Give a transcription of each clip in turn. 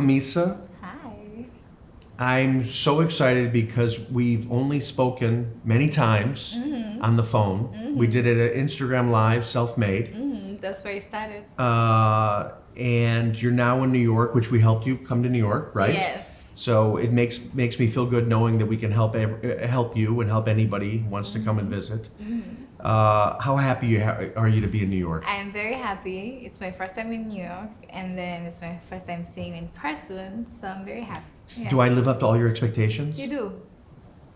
Hamisa. Hi. I'm so excited because we've only spoken many times on the phone. We did it at Instagram Live, self-made. That's where it started. And you're now in New York, which we helped you come to New York, right? Yes. So it makes me feel good knowing that we can help you and help anybody who wants to come and visit. How happy are you to be in New York? I am very happy. It's my first time in New York, and then it's my first time seeing you in person, so I'm very happy. Yeah. Do I live up to all your expectations? You do.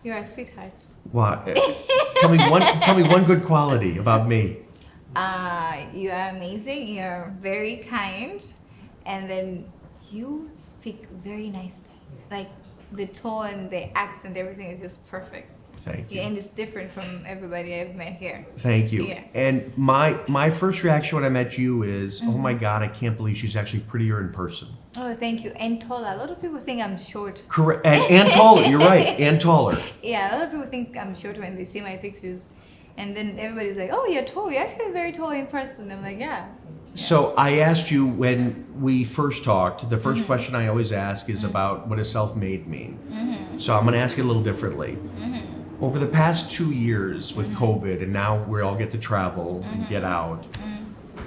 You're a sweetheart. What? Tell me one good quality about me. You are amazing. You're very kind, and then you speak very nicely. Like the tone, the accent, everything is just perfect. Thank you. Yeah, and it's different from everybody I've met here. Thank you. Yeah. And my first reaction when I met you is, oh my God, I can't believe she's actually prettier in person. Oh, thank you. And taller. A lot of people think I'm short. Correct. And taller. You're right. And taller. Yeah, a lot of people think I'm short when they see my pictures. And then everybody's like, oh, you're tall. You're actually very tall in person. I'm like, yeah. So I asked you when we first talked, the first question I always ask is about what does self-made mean? So I'm going to ask it a little differently. Over the past 2 years with COVID, and now we all get to travel and get out,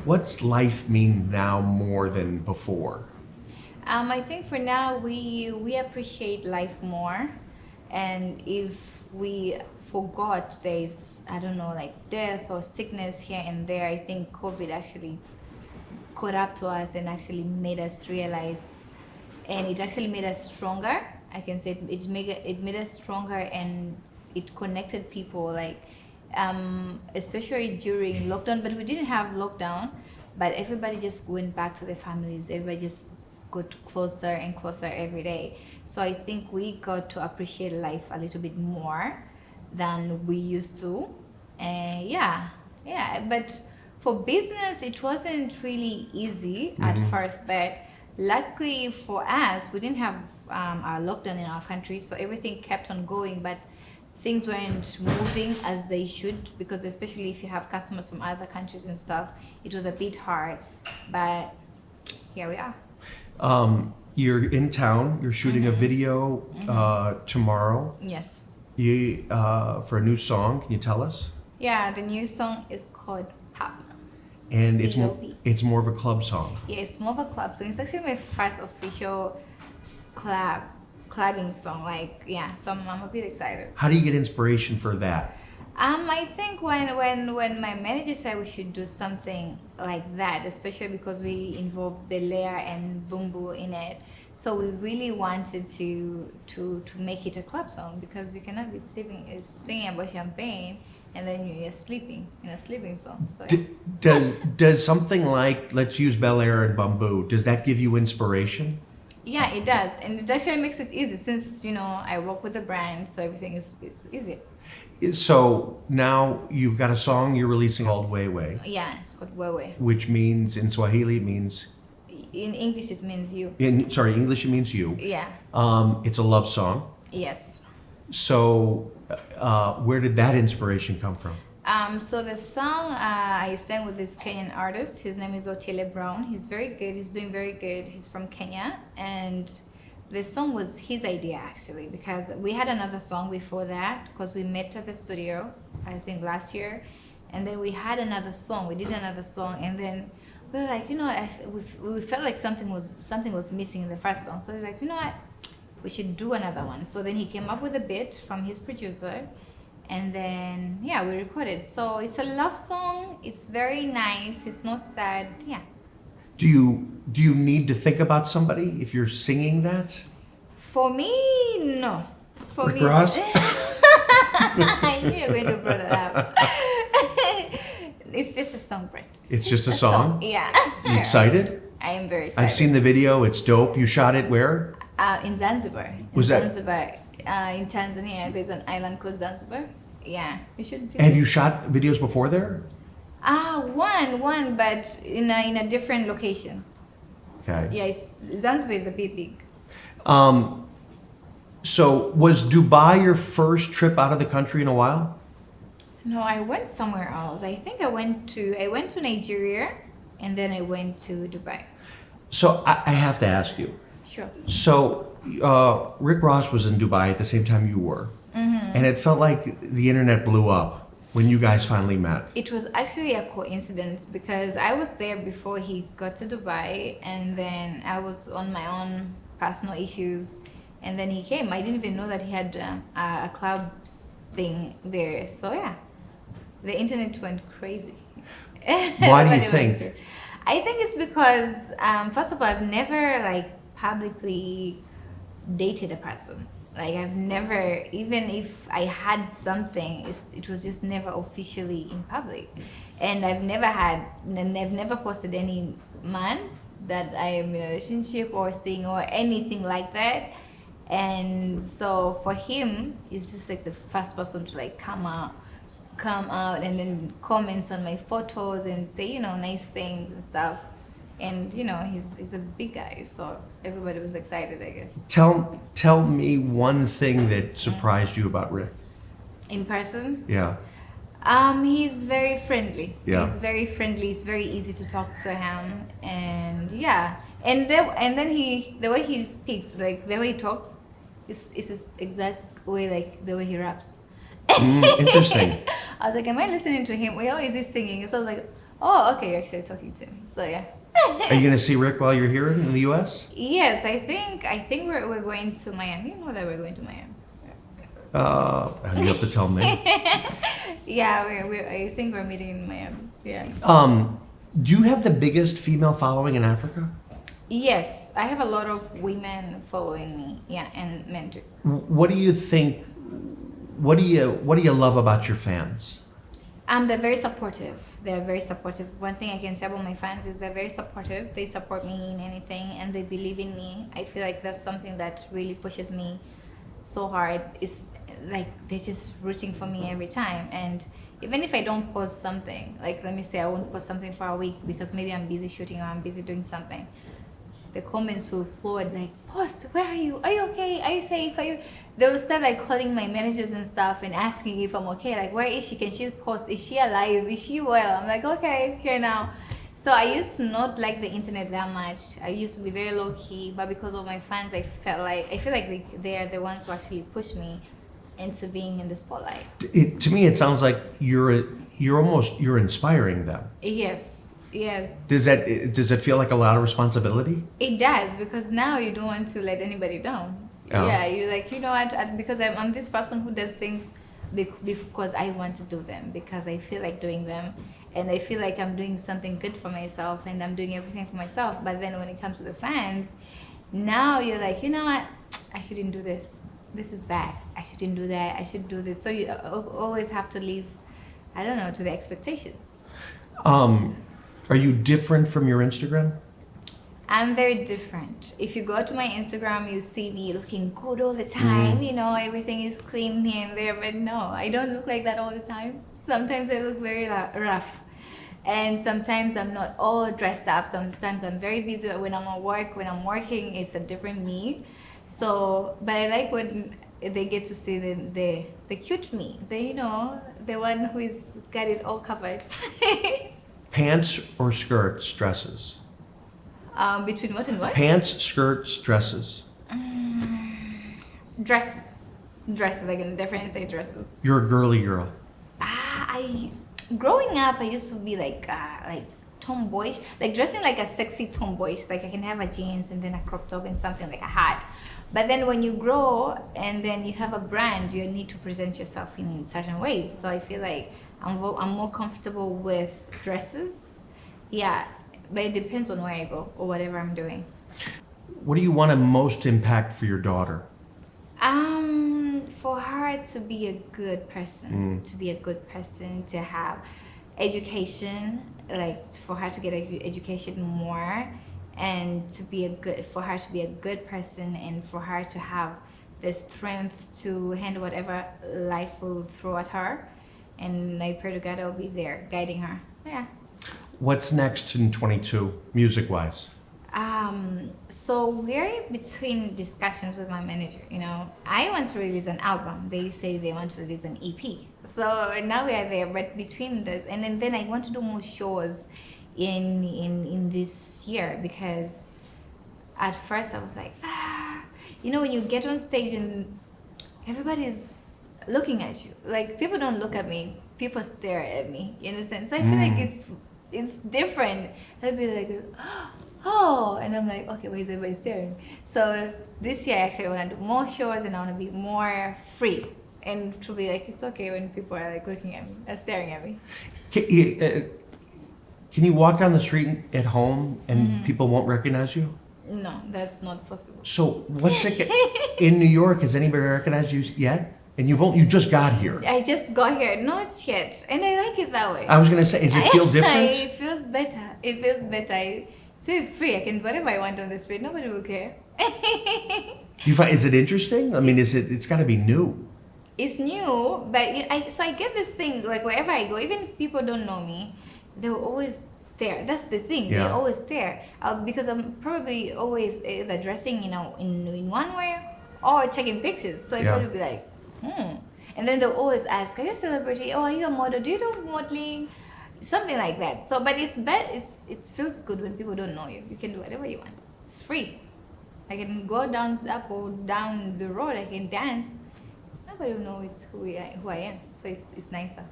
what's life mean now more than before? I think for now we appreciate life more, and if we forgot there's, I don't know, like death or sickness here and there, I think COVID actually caught up to us and actually made us realize, and it actually made us stronger. I can say it made us stronger, and it connected people, like especially during lockdown. But we didn't have lockdown, but everybody just went back to their families. Everybody just got closer and closer every day. So I think we got to appreciate life a little bit more than we used to. And yeah. But for business, it wasn't really easy at first. But luckily for us, we didn't have our lockdown in our country, so everything kept on going. But things weren't moving as they should, because especially if you have customers from other countries and stuff, it was a bit hard. But here we are. You're in town. You're shooting a video tomorrow. Yes. You for a new song. Can you tell us? Yeah, the new song is called Pop. And it's B.O.B.. it's more of a club song. Yeah, it's more of a club song. It's actually my first official clubbing song. Like, yeah, so I'm a bit excited. How do you get inspiration for that? I think when my manager said we should do something like that, especially because we involved Belaire and Boom Boom in it, so we really wanted to make it a club song, because you cannot be singing about champagne and then you're sleeping in a sleeping song. So yeah. Does something like, let's use Belaire and Bamboo, does that give you inspiration? Yeah, it does, and it actually makes it easy, since I work with the brand, so everything is easy. So now you've got a song you're releasing called Wewe. Yeah, it's called Wewe. Which means, in Swahili, it means... In English, it means you. English, it means you. Yeah. It's a love song. Yes. So where did that inspiration come from? So the song I sang with this Kenyan artist. His name is Otile Brown. He's very good. He's doing very good. He's from Kenya, and the song was his idea actually, because we had another song before that, because we met at the studio, I think last year, and then we had another song. We did another song, and then we were like, we felt like something was missing in the first song. So we were like, what, we should do another one. So then he came up with a beat from his producer, and then we recorded. So it's a love song. It's very nice. It's not sad. Yeah. Do you need to think about somebody if you're singing that? For me, no. For Rick me, Ross? I knew you were going to bring it up. It's just a song, Brett. It's just a song? Yeah. You excited? I am very excited. I've seen the video. It's dope. You shot it where? In Zanzibar. Zanzibar? In Tanzania, there's an island called Zanzibar. Yeah, you should. Have you shot videos before there? One, but in a different location. Okay. Yeah, Zanzibar is a bit big. So was Dubai your first trip out of the country in a while? No, I went somewhere else. I think I went to Nigeria, and then I went to Dubai. So I have to ask you, Sure. So, Rick Ross was in Dubai at the same time you were, and it felt like the internet blew up when you guys finally met. It was actually a coincidence because I was there before he got to Dubai, and then I was on my own personal issues, and then he came. I didn't even know that he had a club thing there. So yeah, the internet went crazy. Why do you think? I think it's because first of all, I've never like publicly dated a person. Like I've never, even if I had something, it was just never officially in public, and I've never posted any man that I am in a relationship or seeing or anything like that. And so for him, he's just like the first person to like come out and then comments on my photos and say, you know, nice things and stuff. And you know, he's a big guy, so everybody was excited, I guess. Tell me one thing that surprised you about Rick. In person? Yeah. He's very friendly. Yeah. He's very friendly. It's very easy to talk to him, and yeah, and then the way he speaks, like the way he talks, is his exact way, like the way he raps. Interesting. I was like, am I listening to him? Well, is he singing? So I was like, oh, okay, you're actually talking to me. So yeah. Are you gonna see Rick while you're here in the U.S.? Yes, I think we're going to Miami. You know that we're going to Miami. You have to tell me. Yeah, I think we're meeting in Miami. Yeah. Do you have the biggest female following in Africa? Yes, I have a lot of women following me. Yeah, and men too. What do you think? What do you love about your fans? They're very supportive. They're very supportive. One thing I can say about my fans is they're very supportive. They support me in anything, and they believe in me. I feel like that's something that really pushes me so hard. It's like they're just rooting for me every time. And even if I don't post something, like let me say I won't post something for a week because maybe I'm busy shooting or I'm busy doing something, the comments will flood like, post, where are you? Are you okay? Are you safe? They'll start like calling my managers and stuff and asking if I'm okay. Like, where is she? Can she post? Is she alive? Is she well? I'm like, okay, here now. So I used to not like the internet that much. I used to be very low key, but because of my fans, I feel like they're the ones who actually push me into being in the spotlight. To me, it sounds like you're inspiring them. Yes. Yes. Does it feel like a lot of responsibility? It does, because now you don't want to let anybody down. Oh. Yeah, you're like, you know, because I'm this person who does things because I want to do them, because I feel like doing them, and I feel like I'm doing something good for myself, and I'm doing everything for myself. But then when it comes to the fans, now you're like, you know what, I shouldn't do this. This is bad. I shouldn't do that. I should do this. So you always have to live, I don't know, to the expectations. Are you different from your Instagram? I'm very different. If you go to my Instagram, you see me looking good all the time. You know, everything is clean here and there. But no, I don't look like that all the time. Sometimes I look very rough. And sometimes I'm not all dressed up. Sometimes I'm very busy. When I'm at work, when I'm working, it's a different me. So, but I like when they get to see the cute me. The one who's got it all covered. Pants or skirts, dresses? Between what and what? Pants, skirts, dresses. Dresses. I can definitely say dresses. You're a girly girl. Growing up, I used to be like tomboyish, like dressing like a sexy tomboyish. Like I can have a jeans and then a crop top and something like a hat. But then when you grow and then you have a brand, you need to present yourself in certain ways. So I feel like I'm more comfortable with dresses. Yeah, but it depends on where I go or whatever I'm doing. What do you want to most impact for your daughter? For her to be a good person, to have education, like for her to get education more, and for her to be a good person, and for her to have the strength to handle whatever life will throw at her. And I pray to God I'll be there guiding her. Yeah. What's next in 22, music-wise? So we're between discussions with my manager. You know, I want to release an album. They say they want to release an EP. So now we are there. But between this, and then I want to do more shows in this year, because at first I was like, you know, when you get on stage and everybody's looking at you, like people don't look at me, people stare at me. You understand? So I feel like it's different. I'd be like, oh, and I'm like, okay, why is everybody staring? So this year I actually want to do more shows and I want to be more free and to be like, it's okay when people are like looking at me, staring at me. Can you walk down the street at home and people won't recognize you? No, that's not possible. So what's it in New York? Has anybody recognized you yet? And you just got here. I just got here, not yet, and I like it that way. I was gonna say, does it feel different? It feels better. It feels better. It's very free. I can do whatever I want on the street. Nobody will care. You find, is it interesting? I mean, it's got to be new. It's new, but so I get this thing like wherever I go, even people don't know me, they'll always stare. That's the thing. Yeah. They always stare because I'm probably always either dressing, you know, in one way or taking pictures. So Yeah. people will be like, and then they'll always ask, "Are you a celebrity? Oh, are you a model? Do you do modeling?" Something like that. So, but it's bad. It feels good when people don't know you. You can do whatever you want. It's free. I can go down up or down the road. I can dance. Nobody will know who I am. So it's nicer.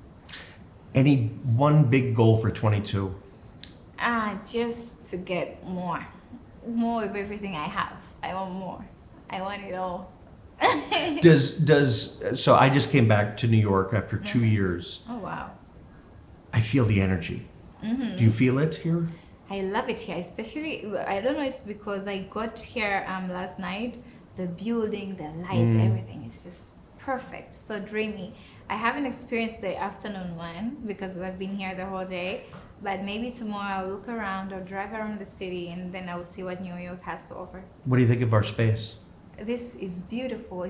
Any one big goal for 22? Just to get more of everything I have. I want more. I want it all. So I just came back to New York after 2 years. Oh wow. I feel the energy. Do you feel it here? I love it here, especially, I don't know, it's because I got here last night. The building, the lights, everything is just perfect, so dreamy. I haven't experienced the afternoon one because I've been here the whole day, but maybe tomorrow I'll look around or drive around the city and then I will see what New York has to offer. What do you think of our space? This is beautiful. I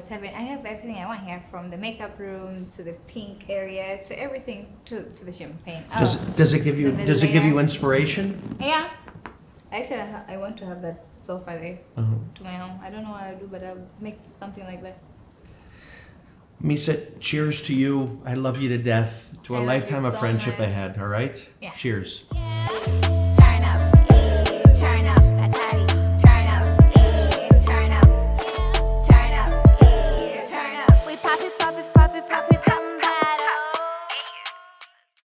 have everything I want here, from the makeup room to the pink area to everything to the champagne. Does it give you the Belaire Belaire. Inspiration? Yeah. Actually, I want to have that sofa there to my home. I don't know what I'll do, but I'll make something like that. Hamisa, cheers to you. I love you to death. To I a love lifetime you of so friendship much. ahead, all right? Yeah. Cheers. Yeah.